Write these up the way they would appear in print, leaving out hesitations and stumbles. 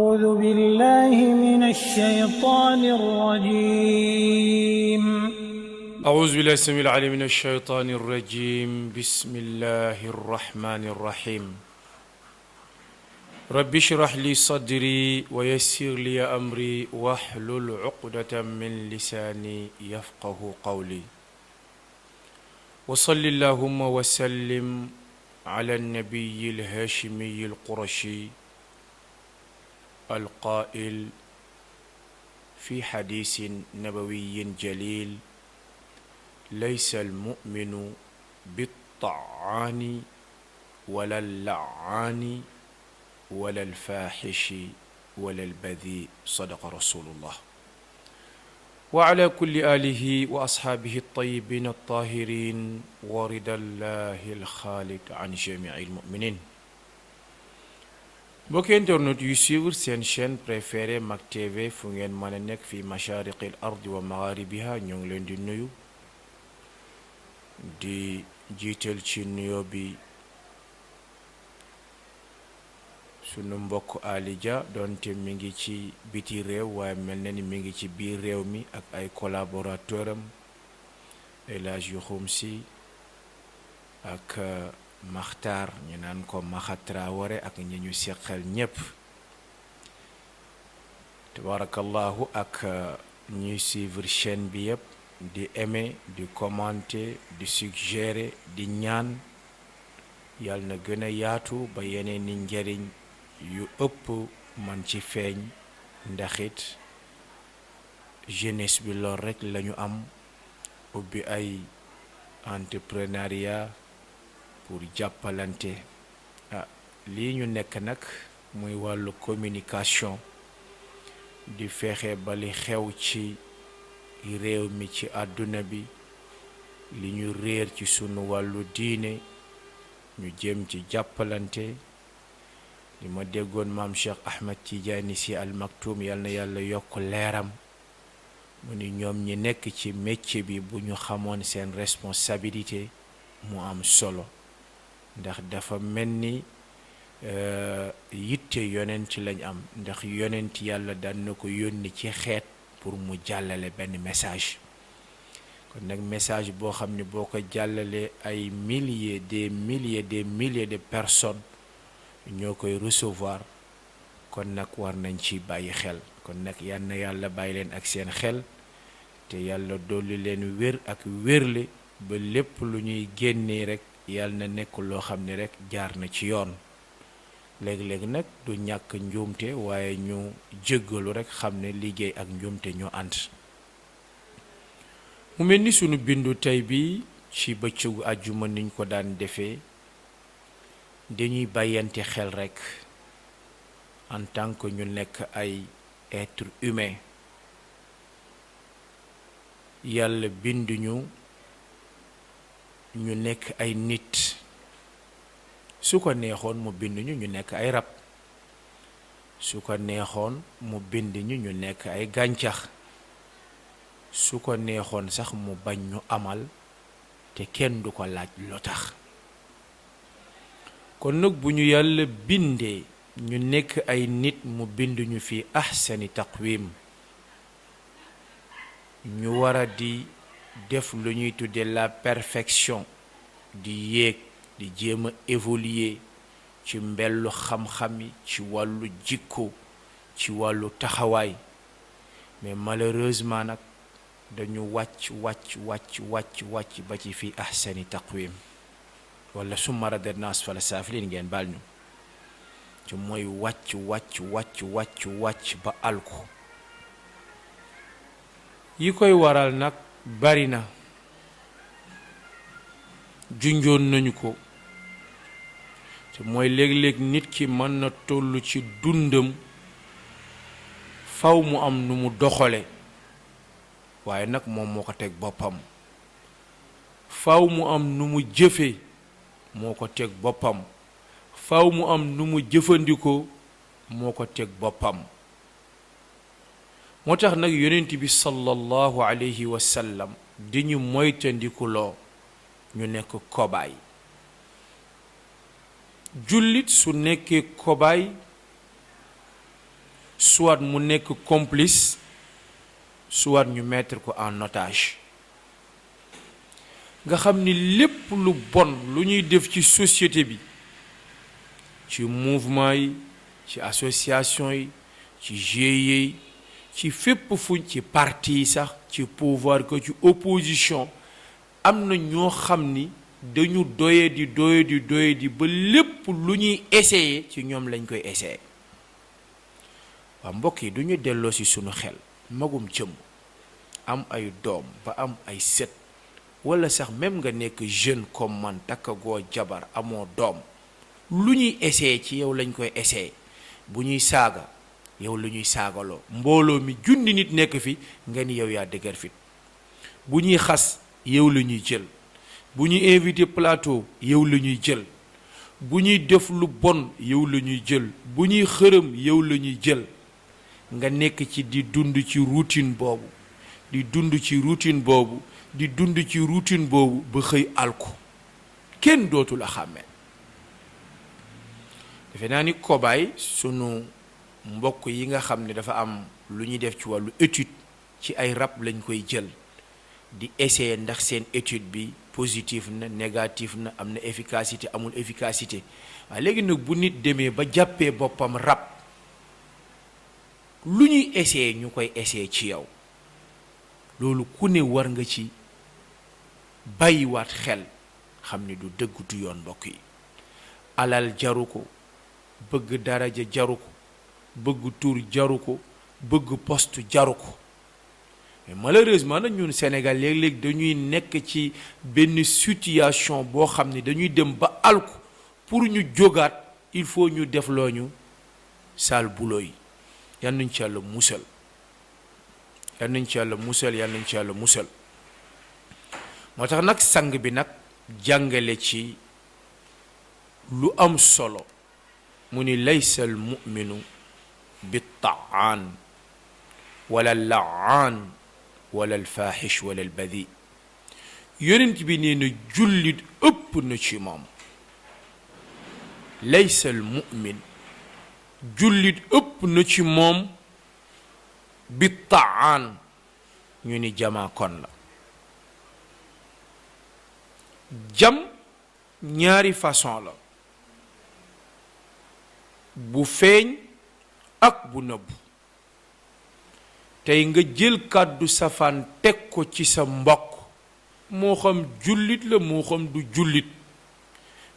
أعوذ بالله من الشيطان الرجيم أعوذ بالله السميع العليم من الشيطان الرجيم بسم الله الرحمن الرحيم رب اشرح لي صدري ويسر لي أمري واحلل عقدة من لساني يفقه قولي وصل اللهم وسلم على النبي الهاشمي القرشي القائل في حديث نبوي جليل ليس المؤمن بالطعان ولا اللعان ولا الفاحش ولا البذيء صدق رسول الله وعلى كل آله وأصحابه الطيبين الطاهرين ورضا الله الخالد عن جميع المؤمنين. mbokki internet yu suivre seen chaîne préférée Mak TV fu ngeen mën a nekk fi mashariqil ardi wa magharibiha ñoo ngi leen di nuyu di jiital ci nuyoo bi sunu mbokk Ali Dia doonte mi ngi ci biti réew waaye mel na ni mi ngi ci biir réew mi ak ay collaborateur am El Hadji Khoumsi ak Makhtar ñu naan ko Makha Traoré ak ñi ñu seqal ñépp tabarakallahu ak ñuy suivre chaîne bi yépp di aimer di commenter di suggérer di ñaan yàlla na gën a yaatu ba yeneen ni njariñ yu ëpp man ci feeñ ndaxit jeunesse bi lool rekk lañu am ubbi ay entrepreneuriat pour jàppalante lii ñu nekk nag muy wàllu communication di fexe ba li xew ci réew mi ci àdduna bi li ñu réer ci sunu wàllu diine ñu jëm ci jàppalante li ma déggoon maam Cheikh Ahmed Tidiane Sy Al Maktoum yal na yàlla yokk leeram mu ni ñoom ñi nekk ci métier bi bu ñu xamoon seen responsabilité mu am solo ndax dafa mel ni yitte yonent lañ am ndax yonent yàlla daan na ko yónni ci xeet pour mu jàllale benn message kon nag message boo xam ne boo ko jàllalee ay milliers des milliers de personnes ñoo koy recevoir kon nag war nañ ci bàyyi xel kon nag yal na yàlla bàyyi leen ak seen xel te yàlla dolli leen wér ak wérle ba lépp lu ñuy génnee rek yàlla na nekk loo xam ne rek jaar na ci yoon léegi-léegi nag du ñàkk njuumte waaye ñu jéggalu rek xam ne liggéey ak njuumte ñoo ànd mu mel ni sunu bindu tey bi ci bëccëgu àjjuma niñ ko daan defee dañuy bàyyante xel rek en tant que ñu nekk ay être humain yàlla binduñu ñu nekk ay nit su ko neexoon mu bind ñu nekk ay rab su ko neexoon mu bind ñu nekk ay gàncax su ko neexoon sax mu bañ ñu amal te kenn du ko laaj lu tax kon nag bu ñu yàlla bindee ñu nekk ay nit mu bind ñu fi ahsani taqwim ñu war a di def lu ñuy tudde la perfection di yéeg di jéem a évoluer ci mbellu xam-xam yi ci wàllu jikko ci wàllu taxawaay mais malheureusement nag dañu wàcc ba ci fii ahsani taqwim wala summa radadna asfala saafiliin ngeen baal ñu ci mooy wàcc ba alku yi koy waral nag bari na junjoon nañu ko te mooy léeg-léeg nit ki mën na toll ci dundam faw mu am nu mu doxale waaye nag moom moo ko teg boppam faw mu am nu mu jëfe moo ko teg boppam faw mu am nu mu jëfandikoo moo ko teg boppam moo tax nag yonent bi sallallahu alayhi wa sallam di ñu moytandikuloo ñu nekk kobaay jullit su nekkee kobaay soit mu nekk complice soit ñu mettre ko en otage nga xam ni lépp lu bon lu ñuy def ci société bi ci mouvement yi ci association yi ci GIE yi ci fépp fuñ ci parti yi sax ci pouvoir ko ci opposition am na ñoo xam ni dañu doye di ba lépp lu ñuy essayer ci ñoom lañ koy essayer waa mbokk yi du ñu delloo ci sunu xel magum jëm am ay doom ba am ay sët wala sax même nga nekk jeune comme man takkagoo jabar amoo doom lu ñuy essayer ci yow lañ koy essayer bu ñuy saaga yow lu ñuy saagaloo mbooloo mi junni nit nekk fi nga ni yow yaa dëgër fit bu ñuy xas yow la ñuy jël bu ñuy invité plateau yow la ñuy jël bu ñuy def lu bon yow la ñuy jël bu ñuy xërëm yow la ñuy jël nga nekk ci di dund ci routine boobu di dund ci routine boobu di dund ci routine boobu ba xëy alku kenn dootu la xàmmee defe naa ni kobaay sunu mbokk yi nga xam ne dafa am lu ñuy def ci wàllu étude ci ay rab lañ koy jël di essayer ndax seen étude bi positif na négatif na am na efficacité amul efficacité waaye léegi nag bu nit demee ba jàppee boppam rab lu ñuy essayer ñu koy essayer ci yow loolu ku ne war nga ci bàyyiwaat xel xam ni du dëgg du yoon mbokk yi alal jaru ko bëgg daraja jaru ko bëgg tur jaru ko bëgg poste jaru ko mais malheureusement nag ñun Sénégal léeg-léeg dañuy nekk ci benn situation boo xam ne dañuy dem ba alku pour ñu jógaat il faut ñu def loo ñu sale boulot yi yal nañ ci Yàlla musal yal nañ ci Yàlla musal yal nañ ci Yàlla musal moo tax nag sang bi nag jàngale ci lu am solo mu ni laysa al mu'minu bi ta'aan wala la'aan wala al faaxish wala al badi yonent bi nee na jullit ëpp na ci moom laysa al mu'min jullit ëpp na ci moom bi ta'aan ñu ni jamaa kon la jam ñaari façon la bu feeñ ak bu nëbb tey nga jël kàddu safaan teg ko ci sa mbokk moo xam jullit la moo xam du jullit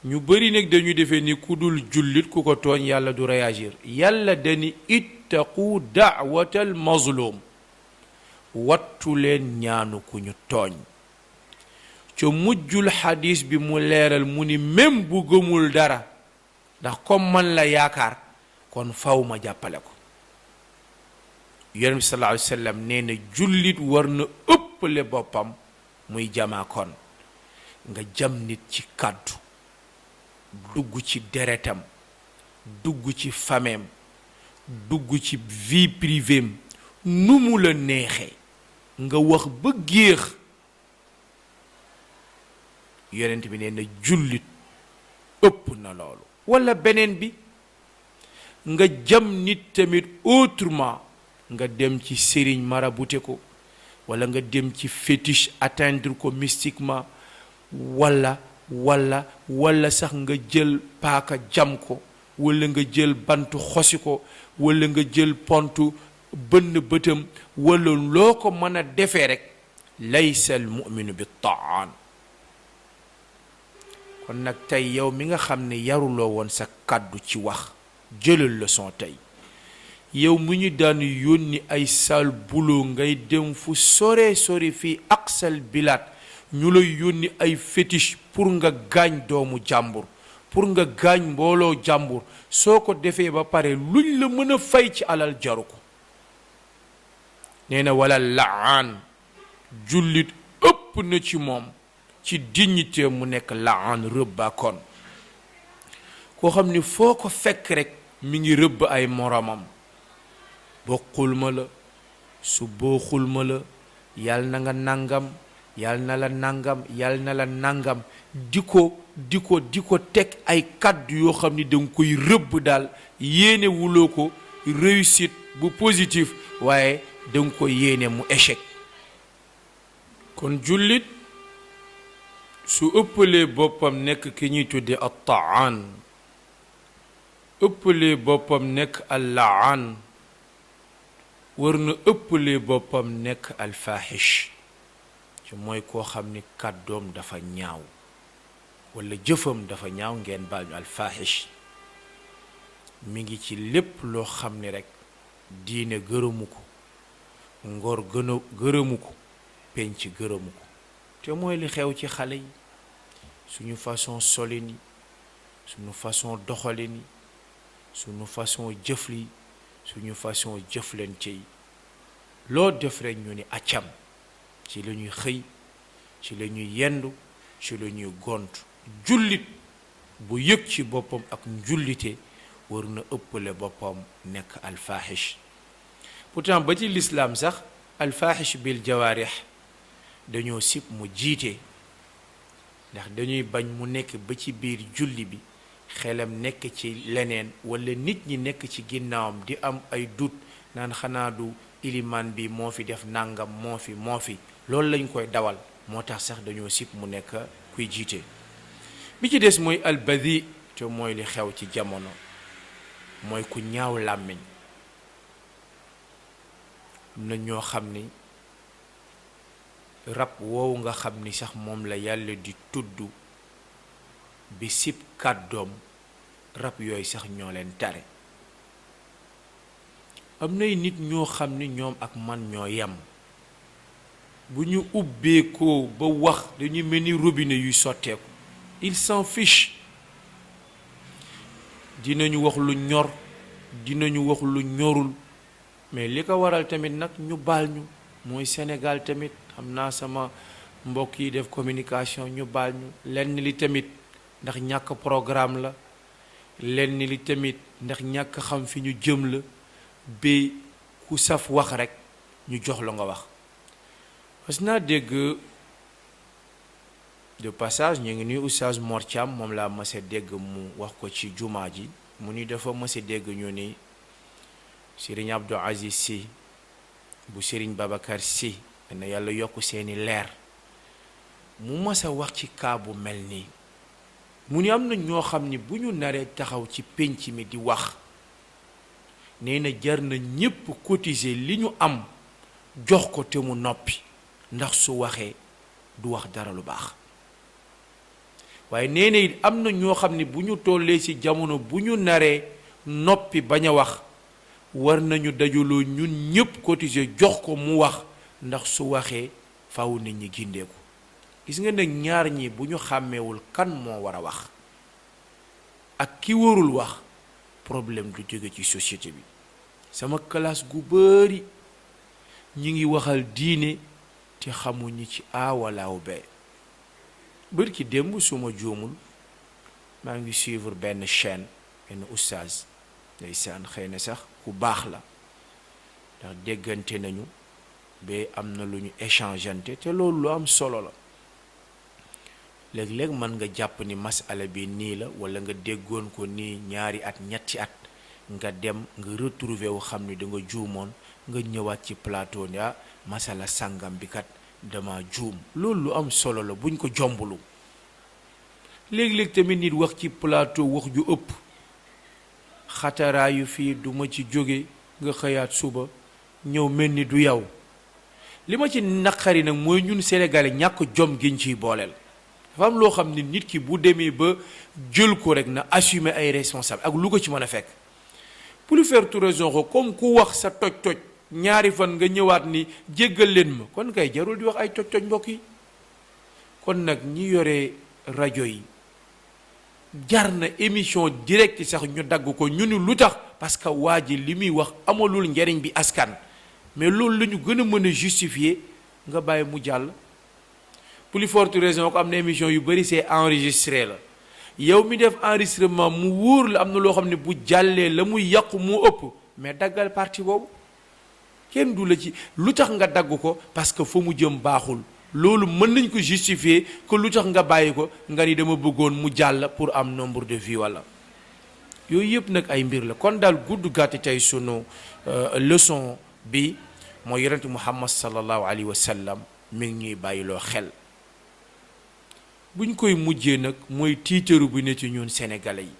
ñu bari nag dañu defee ni ku dul jullit ku ko tooñ yàlla du réagir yàlla dani ittaqu da'watal mazlum wattu leen ñaanu ku ñu tooñ ca mujjul xadis bi mu leeral mu ni même bu gëmul dara ndax comme man la yaakaar kon faw ma jàppale ko yonent bi sallallahu alayhi wa sallam nee na jullit war na ëppale boppam muy jamaa kon nga jam nit ci kàddu dugg ci deretam dugg ci fameem dugg ci vie privéem nu mu la neexee nga wax ba géex yonent bi nee na jullit ëpp na loolu walla beneen bi nga jam nit tamit autrement nga dem ci sëriñ marabouté ko walla nga dem ci fétiche atteindre ko mystiquement walla sax nga jël paaka jam ko walla nga jël bantu xosi ko walla nga jël pontu bënn bëtam walla loo ko mën a defee rek laysa al mu'minu bi ta'aan kon nag tey yow mi nga xam ne yaruloo woon sa kàddu ci wax jëlal leçon tey yow mu ñu daan yónni ay sal boulot ngay dem fu sore fii aqsal bilaat ñu lay yónni ay fétiche pour nga gaañ doomu jàmbur pour nga gaañ mbooloo jàmbur soo ko defee ba pare luñ la mën a fay ci alal jaru ko nee na wala laan jullit ëpp na ci moom ci dignité mu nekk laan rëbbaakoon koo xam ni foo ko fekk rek mi ngi rëbb ay moromam bokkul ma la su booxul ma la yal na nga nangam yal na la nangam yal na la nangam di ko teg ay kàddu yoo xam ni danga koy rëbb daal yéene wuloo ko réussite bu positif waaye danga ko yéene mu échec. kon jullit su ëppalee boppam nekk ki ñuy tudde at-ta'an, ëppalee boppam nekk al-la'an, war na ëppalee boppam nekk al-fahish, ci mooy koo xam ni kàddoom dafa ñaaw wala jëfam dafa ñaaw. ngeen baal ñu al-fahish mi ngi ci lépp loo xam ni rekk diine gërëmu ko, ngor gërëmu ko, penc gërëmu ko. te mooy li xew ci xale yi, suñu façon solin yi, suñu façon doxalin yi, suñu façon jëfli, suñu façon jëflante yi. loo def rekk ñu ni accam, ci la ñuy xëy, ci la ñuy yendu, ci la ñuy gont. jullit bu yëg ci boppam ak njullite war na ëppale boppam nekk alfahish. pourtant ba ci lislaam sax alfahish bil jawaarih dañoo sib mu jiite, ndax dañuy bañ mu nekk ba ci biir julli bi xelam nekk ci leneen, wala nit ñi nekk ci ginnaawam di am ay dut naan xanaa du ilimaan bi moo fi def nangam, moo fi loolu lañ koy dawal. moo tax sax dañoo sib mu nekk kuy jiite. bi ci des mooy albadi, te mooy li xew ci jamono, mooy ku ñaaw làmmiñ. na ñoo xam ni rab woowu nga xam ni sax moom la yàlla di tudd bi sib kàddoom, rab yooyu sax ñoo leen tare. am nay nit ñoo xam ni ñoom ak man ñoo yem, bu ñu ubbeekoo ba wax dañuy mel ni robinet yuy sotteeku. il s'en fiche. dinañu wax lu ñor, dinañu wax lu ñorul, mais li ko waral tamit nag ñu baal ñu, mooy Sénégal tamit. xam naa sama mbokk yi def communication ñu baal ñu. lenn li tamit ndax ñàkk programme la, lenn li tamit ndax ñàkk xam fi ñu jëm la, ba ku saf wax rekk ñu jox la nga wax. parce que naa dégg de passage ñu ngi nuy Oustaz Mor Thiam, moom laa mësa dégg mu wax ko ci jumaa ji, mu ni dafa mësa dégg ñu ni Serigne Abdou Aziz Sy bu Serigne Babacar Sy na yàlla yokk seeni leer, mu mësa wax ci kaa bu mel nii. mu ni am na ñoo xam ni bu ñu naree taxaw ci pénc mi di wax, nee na jar na ñépp cotiser li ñu am jox ko te mu noppi, ndax su waxee du wax dara lu baax. waaye nee na it am na ñoo xam ni bu ñu tollee ci jamono bu ñu naree noppi bañ a wax, war nañu dajaloo ñun ñépp cotiser jox ko mu wax, ndax su waxee faw nit ñi gindeeku. gis nga nag ñaar ñi bu ñu xàmmeewul kan moo war a wax ak ki warul wax, problème du jóge ci société bi. sama classe gu bari ñi ngi waxal diine te xamuñu ci A wala B. bërki démb suma juumul maa ngi suivre benn chaîne, benn oustaz ndeysaan, xëy na sax ku baax la, ndax déggante nañu ba am na lu ñu échangeante, te loolu lu am solo la. léeg-léeg mën nga jàpp ni masala bi nii la, wala nga déggoon ko nii ñaari at ñetti at, nga dem nga retrouver wu xam ni da nga juumoon, nga ñëwaat ci plateau ni masala sàngam bi kat dama juum. loolu lu am solo la, buñ ko jombulu. léeg-léeg tamit nit wax ci plateau wax ju ëpp, xataraayu fii duma ci jóge, nga xëyaat suba ñëw mel ni du yow. li ma ci naqari nag mooy ñun sénégalais ñàkk jom giñ ciy booleel. dafa am loo xam ne nit ki bu demee ba jël ko rek na assumer ay responsable ak lu ko ci mën a fekk. pour lui faire tout raison ko comme ku wax sa toj-toj ñaari fan nga ñëwaat ni jéggal leen ma, kon kay jarul di wax ay toj-toj mbokk yi. kon nag ñi yore rajo yi jar na émission direct sax ñu dagg ko, ñu ni lu tax, parce que waa ji li muy wax amalul njariñ bi askan. mais loolu la ñu gën a mën a justifier, nga bàyyi mu jàll. plus forte raison ko am na émission yu bari c'est enregistré la, yow mi def enregistrement mu wóor la am na loo xam ne bu jàllee la muy yàqu moo ëpp, mais daggal partie boobu. kenn du la ci lu tax nga dagg ko, parce que fa mu jëm baaxul. loolu mën nañ ko justifier que lu tax nga bàyyi ko, nga ni dama bëggoon mu jàll pour am nombre de vues wala. yooyu yëpp nag ay mbir la. kon daal gudd gàtt tey sunu leçon bi mooy yonent Muhammad sallallahu alayhi wa sallam mi ngi ñuy bàyyiloo xel. buñ koy mujjee nag mooy tiitaru bi ne ci ñun sénégalais yi,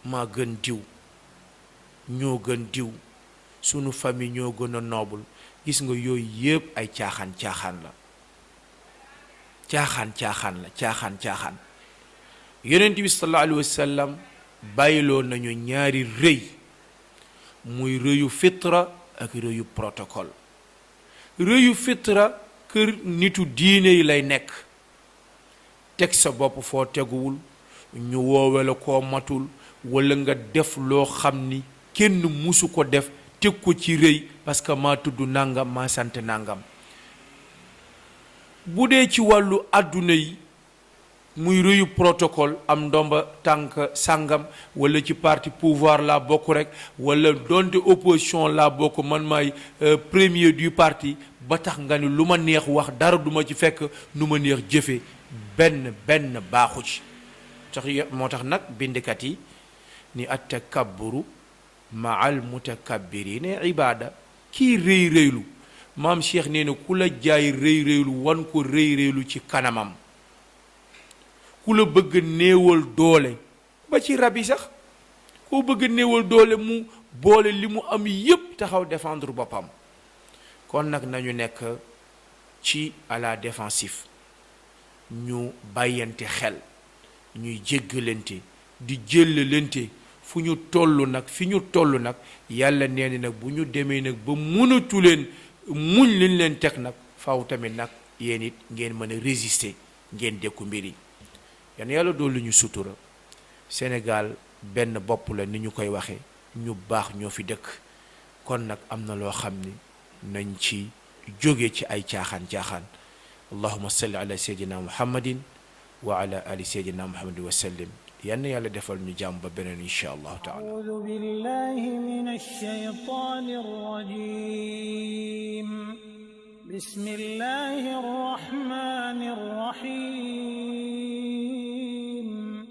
maa gën diw, ñoo gën diw, sunu famille ñoo gën a noble. gis nga yooyu yëpp ay caaxaan la, caaxaan. yonent bi sallallahu alayhi wa sallam bàyyiloo nañu ñaari rëy, muy rëyu fitra ak rëyu protocole. rëyu fitra kër nitu diine yi lay nekk, teg sa bopp foo teguwul, ñu woowe la koo matul, wala nga def loo xam ni kenn musu ko def, teg ko ci rëy parce que maa tudd nangam, maa sant nangam. bu dee ci wàllu àdduna yi, muy rëyu protocole, am ndomba tànk sàngam, wala ci parti pouvoir laa bokk rek, wala donte opposition laa bokk, man maay premier du parti, ba tax nga ni lu ma neex wax, dara duma ci fekk, nu ma neex jëfe. benn baaxu ci. moo tax nag bindkat yi ni attakabburu ma'al mutakabbirina ibada. kii rëy rëylu, maam Cheikh nee na ku la jaay rëy rëylu wan ko rëy rëylu ci kanamam. ku la bëgg néewal doole, ba ci rab yi sax, koo bëgg néewal doole mu boole li mu am yépp taxaw défendre boppam. kon nag nañu nekk ci à la défensive, ñu bàyyante xel, ñuy jéggalante, di jëllalante fu ñu toll nag, fi ñu toll nag. yàlla nee na nag bu ñu demee nag ba mënatu leen muñ liñ leen teg nag, faaw tamit nag yéen it ngeen mën a résister, ngeen dékku mbir yi. yan yàlla doolu ñu sutura. Sénégal benn bopp la ni ñu koy waxee, ñu baax ñoo fi dëkk. kon nag am na loo xam ni nañ ci jóge ci ay caaxaan. allahumma salli ala sayyidina muhammadin wa ala ali sayyidina muhammadin wa sallim. yann yàlla defal ñu jàmm ba beneen insha allahu taala. a'udhu billahi minash shaytanir rajim. bismillahir rahmanir rahim.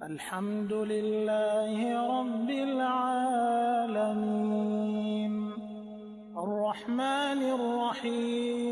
alhamdulillahi rabbil alamin. arrahmanir rahim.